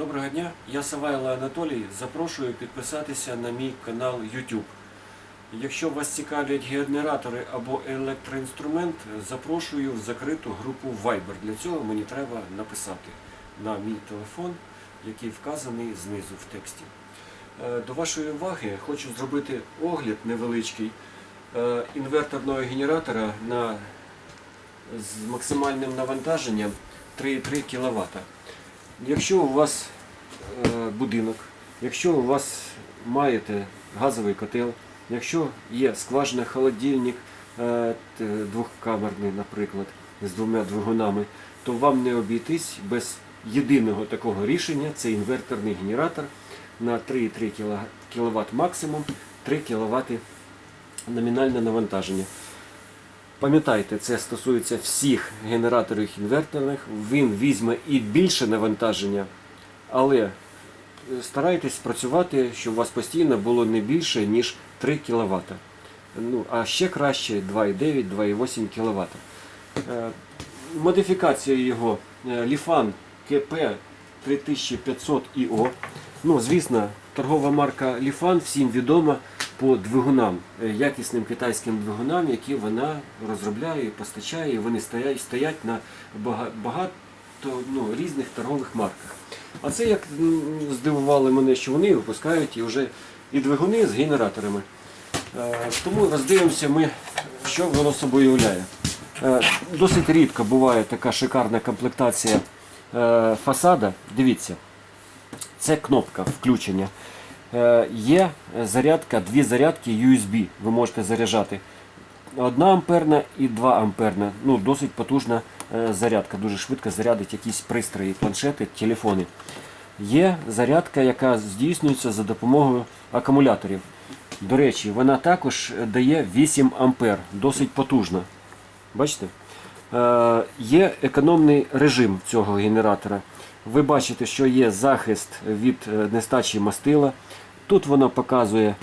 Доброго дня, я Савайло Анатолій. Запрошую підписатися на мій канал YouTube. Якщо вас цікавлять генератори або електроінструмент, запрошую в закриту групу Viber. Для цього мені треба написати на мій телефон, який вказаний знизу в тексті. До вашої уваги хочу зробити огляд невеличкий інверторного генератора з максимальним навантаженням 3,3 кВт. Якщо у вас будинок, якщо у вас маєте газовий котел, якщо є скважина, холодильник двохкамерний, наприклад, з двома двигунами, то вам не обійтись без єдиного такого рішення. Це інверторний генератор на 3,3 кВт максимум, 3 кВт номінальне навантаження. Пам'ятайте, це стосується всіх генераторів інверторних. Він візьме і більше навантаження, але старайтесь працювати, щоб у вас постійно було не більше, ніж 3 кВт. А ще краще 2,9-2,8 кВт. Модифікація його Lifan KP 3500 IO. Звісно, торгова марка Lifan всім відома по двигунам, якісним китайським двигунам, які вона розробляє і постачає, і вони стоять на багато різних торгових марках. А це як здивувало мене, що вони випускають і двигуни з генераторами. Тому роздивимося ми, що воно собою являє. Досить рідко буває така шикарна комплектація фасада. Дивіться, це кнопка включення. Є зарядка, дві зарядки USB, ви можете заряджати. 1 амперна і 2 амперна. Досить потужна зарядка, дуже швидко зарядить якісь пристрої, планшети, телефони. Є зарядка, яка здійснюється за допомогою акумуляторів. До речі, вона також дає 8 ампер, досить потужна. Бачите? Є економний режим цього генератора. Ви бачите, що є захист від нестачі мастила. Тут воно показує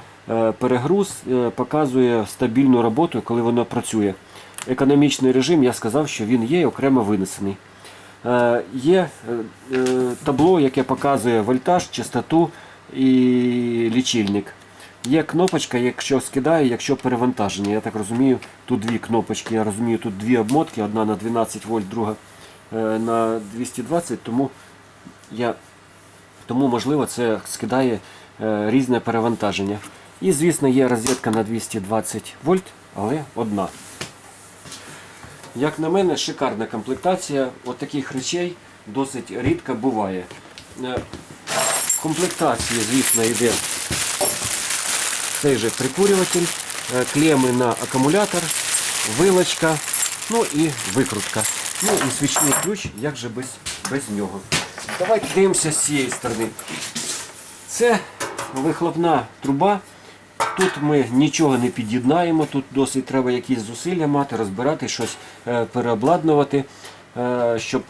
перегруз, показує стабільну роботу, коли воно працює. Економічний режим, я сказав, що він є окремо винесений. Є табло, яке показує вольтаж, частоту і лічильник. Є кнопочка, якщо скидає, якщо перевантаження. Я так розумію, тут дві кнопочки, я розумію, тут дві обмотки, одна на 12 вольт, друга на 220, тому можливо це скидає різне перевантаження. І звісно є розетка на 220 вольт, але одна. Як на мене, шикарна комплектація. От таких речей досить рідко буває. В комплектації, звісно, йде цей же прикурюватель, клеми на акумулятор, вилочка, і викрутка. І свічний ключ, як же без нього. Давайте дивимося з цієї сторони. Це вихлопна труба. Тут ми нічого не під'єднаємо, тут досить треба якісь зусилля мати, розбирати, щось переобладнувати, щоб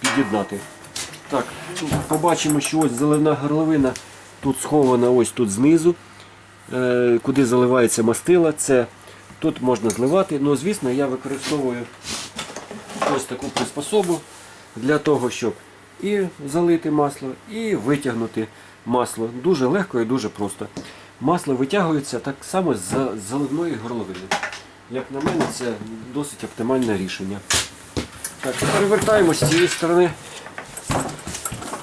під'єднати. Так, побачимо, що ось заливна горловина тут схована ось тут знизу, куди заливається мастила. Тут можна зливати, звісно, я використовую ось таку приспособу для того, щоб і залити масло, і витягнути масло. Дуже легко і дуже просто. Масло витягується так само з заливної горловини. Як на мене, це досить оптимальне рішення. Так, перевертаємо з цієї сторони.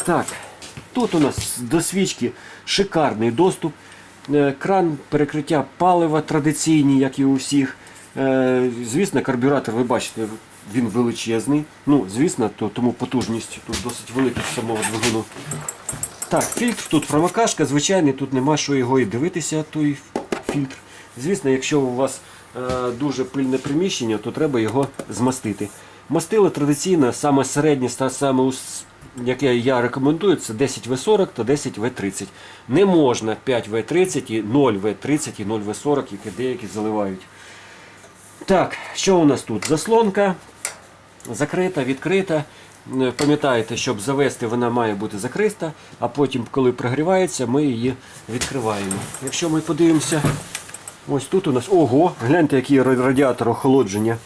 Так, тут у нас до свічки шикарний доступ. Кран перекриття палива традиційний, як і у всіх. Звісно, карбюратор, ви бачите, він величезний. Звісно, тому потужність тут досить велика з самого двигуну. Так, фільтр, тут промокашка, звичайний, тут нема що його і дивитися, той фільтр. Звісно, якщо у вас дуже пильне приміщення, то треба його змастити. Мастило традиційне, саме середнє, саме яке я рекомендую, це 10В40 та 10В30. Не можна 5В30 і 0В30 і 0В40, які деякі заливають. Так, що у нас тут? Заслонка закрита, відкрита. Пам'ятаєте, щоб завести, вона має бути закрита, а потім, коли прогрівається, ми її відкриваємо. Якщо ми подивимося, ось тут у нас, ого, гляньте, який радіатор охолодження.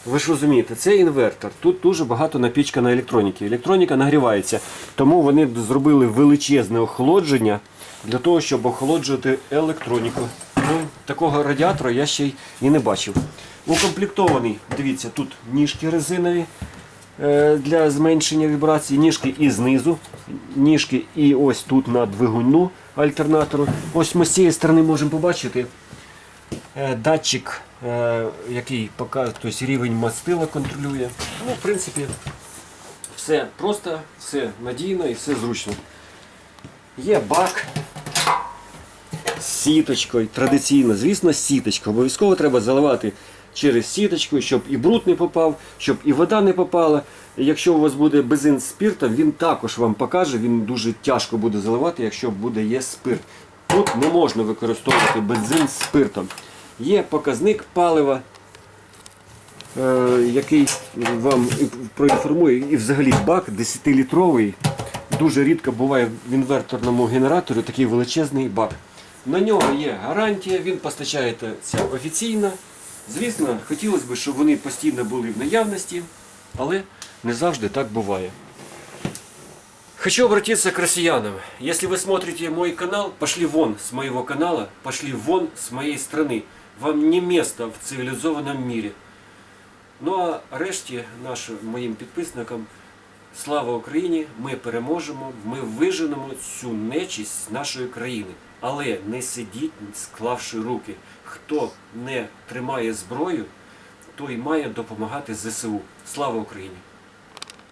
Ви ж розумієте, це інвертор. Тут дуже багато напічкано електроніки. Електроніка нагрівається, тому вони зробили величезне охолодження для того, щоб охолоджувати електроніку. Ну, такого радіатора я ще й і не бачив. Укомплектований, дивіться, тут ніжки резинові для зменшення вібрації, ніжки і знизу, ніжки і ось тут на двигуну альтернатору. Ось ми з цієї сторони можемо побачити датчик, який показує, тобто рівень мастила контролює. Ну, в принципі, все просто, все надійно і все зручно. Є бак з сіточкою, традиційно, звісно, сіточка. Обов'язково треба заливати через сіточку, щоб і бруд не попав, щоб і вода не попала. Якщо у вас буде бензин з спиртом, він також вам покаже, він дуже тяжко буде заливати, якщо є спирт. Тут не можна використовувати бензин з спиртом. Є показник палива, який вам проінформує, і взагалі бак 10-літровий. Дуже рідко буває в інверторному генераторі такий величезний бак. На нього є гарантія, він постачається офіційно. Звісно, хотілося б, щоб вони постійно були в наявності, але не завжди так бывает. Хочу обратиться к россиянам. Если вы смотрите мой канал, пошли вон с моего канала, пошли вон с моей страны. Вам не место в цивилизованном мире. Ну а решті моїм підписникам, слава Україні, ми переможемо, ми виженемо цю нечисть з нашої країни. Але не сидіть, склавши руки. Хто не тримає зброю, той має допомагати ЗСУ. Слава Україні!